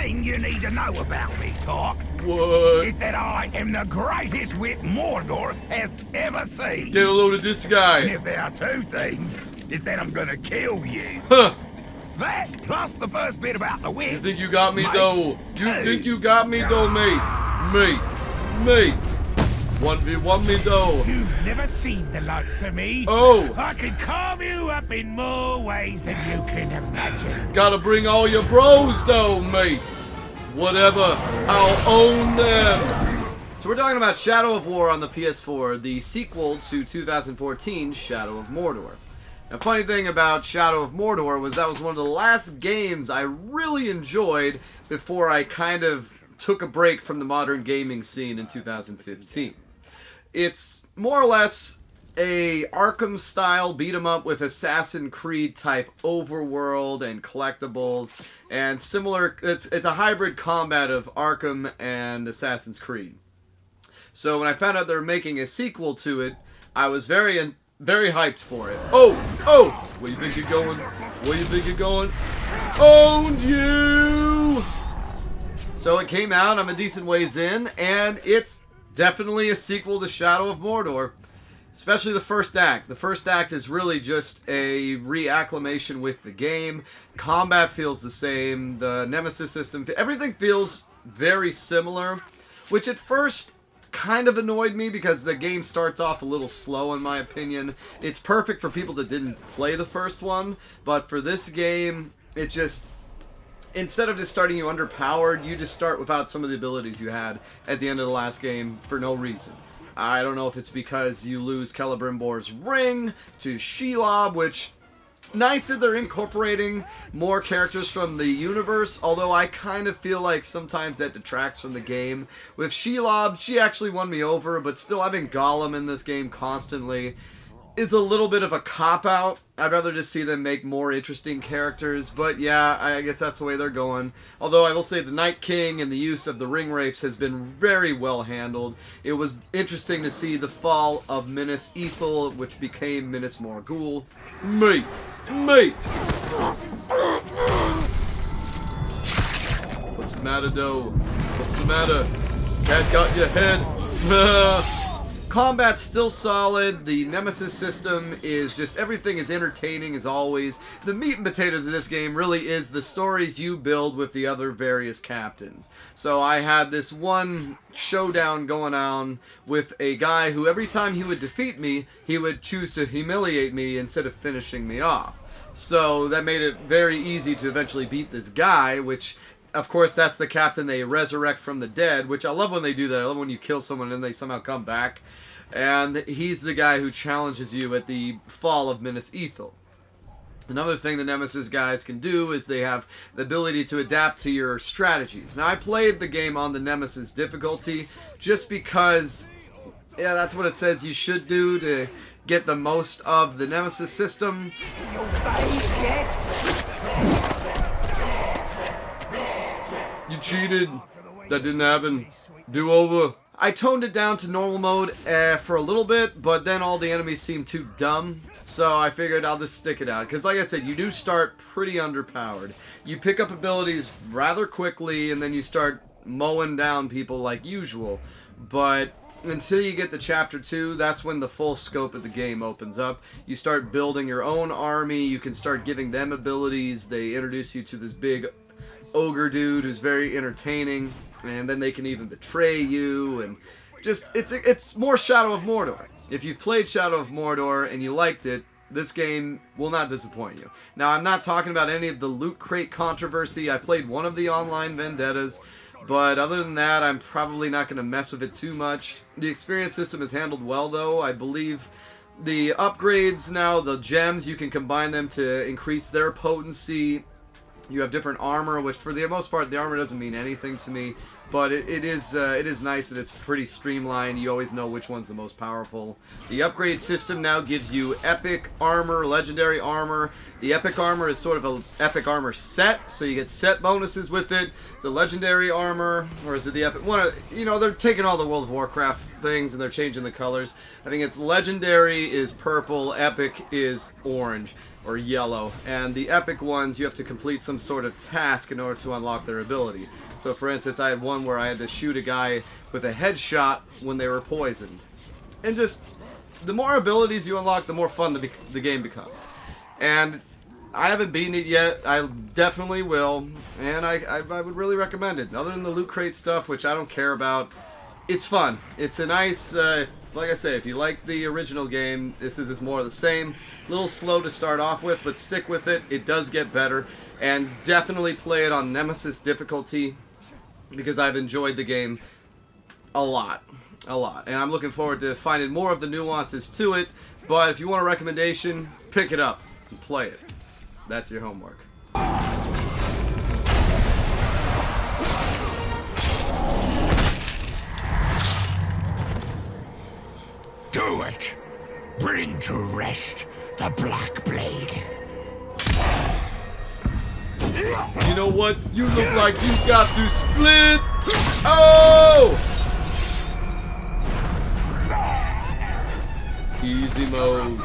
thing you need to know about me, Talk. What? Is that I am the greatest wit Mordor has ever seen. Get a load of this guy. And if there are two things, it's that I'm gonna kill you. Huh. That, plus the first bit about the wit. You think you got me, makes though? two. You think you got me, though, mate? Me. 1v1 me, though. You've never seen the likes of me. Oh. I can carve you up in more ways than you can imagine. Gotta bring all your bros, though, mate. Whatever. I'll own them. So we're talking about Shadow of War on the PS4, the sequel to 2014 Shadow of Mordor. The funny thing about Shadow of Mordor was that was one of the last games I really enjoyed before I kind of took a break from the modern gaming scene in 2015. It's more or less a Arkham-style beat-em-up with Assassin's Creed-type overworld and collectibles, and similar. It's a hybrid combat of Arkham and Assassin's Creed. So when I found out they were making a sequel to it, I was very hyped for it. Oh! Where you think you're going? Owned you! So it came out, I'm a decent ways in, and it's definitely a sequel to Shadow of Mordor. Especially the first act. The first act is really just a reacclimation with the game. Combat feels the same. The Nemesis system, everything feels very similar. Which at first kind of annoyed me because the game starts off a little slow in my opinion. It's perfect for people that didn't play the first one. But for this game, it just... Instead of just starting you underpowered, you just start without some of the abilities you had at the end of the last game for no reason. I don't know if it's because you lose Celebrimbor's ring to Shelob, which, nice that they're incorporating more characters from the universe, although I kind of feel like sometimes that detracts from the game. With Shelob, she actually won me over, but still having Gollum in this game constantly is a little bit of a cop-out. I'd rather just see them make more interesting characters, but yeah, I guess that's the way they're going. Although I will say the Night King and the use of the ring wraiths has been very well handled. It was interesting to see the fall of Minas Ithil, which became Minas Morgul. Mate! What's the matter, though? What's the matter? Cat got your head. Combat's still solid. The Nemesis system is just, everything is entertaining as always. The meat and potatoes of this game really is the stories you build with the other various captains. So I had this one showdown going on with a guy who every time he would defeat me, he would choose to humiliate me instead of finishing me off. So that made it very easy to eventually beat this guy, which... Of course, that's the captain they resurrect from the dead, which I love when they do that. I love when you kill someone and they somehow come back. And he's the guy who challenges you at the fall of Minas Ithil. Another thing the Nemesis guys can do is they have the ability to adapt to your strategies. Now, I played the game on the Nemesis difficulty just because, yeah, that's what it says you should do to get the most of the Nemesis system. You cheated. That didn't happen. Do over. I toned it down to normal mode for a little bit, but then all the enemies seemed too dumb. So I figured I'll just stick it out. Because like I said, you do start pretty underpowered. You pick up abilities rather quickly, and then you start mowing down people like usual. But until you get to Chapter 2, that's when the full scope of the game opens up. You start building your own army. You can start giving them abilities. They introduce you to this big ogre dude who's very entertaining, and then they can even betray you, and just it's more Shadow of Mordor. If you've played Shadow of Mordor and you liked it, this game will not disappoint you. Now, I'm not talking about any of the loot crate controversy. I played one of the online vendettas, but other than that, I'm probably not going to mess with it too much. The experience system is handled well, though. I believe the upgrades now, the gems, you can combine them to increase their potency. You have different armor, which for the most part, the armor doesn't mean anything to me. But it is nice that it's pretty streamlined. You always know which one's the most powerful. The upgrade system now gives you epic armor, legendary armor. The epic armor is sort of an epic armor set, so you get set bonuses with it. The legendary armor, or is it the epic one? You know, they're taking all the World of Warcraft things and they're changing the colors. I think it's legendary is purple, epic is orange. or yellow. And the epic ones, you have to complete some sort of task in order to unlock their ability. So for instance, I had one where I had to shoot a guy with a headshot when they were poisoned. And just, the more abilities you unlock, the more fun the game becomes. And I haven't beaten it yet. I definitely will. And I would really recommend it. Other than the loot crate stuff, which I don't care about, it's fun. It's a nice, like I say, if you like the original game, this is more of the same. A little slow to start off with, but stick with it. It does get better. And definitely play it on Nemesis difficulty, because I've enjoyed the game a lot. A lot. And I'm looking forward to finding more of the nuances to it. But if you want a recommendation, pick it up and play it. That's your homework. Do it. Bring to rest the Black Blade. You know what? You look like you got to split. Oh! Easy mode.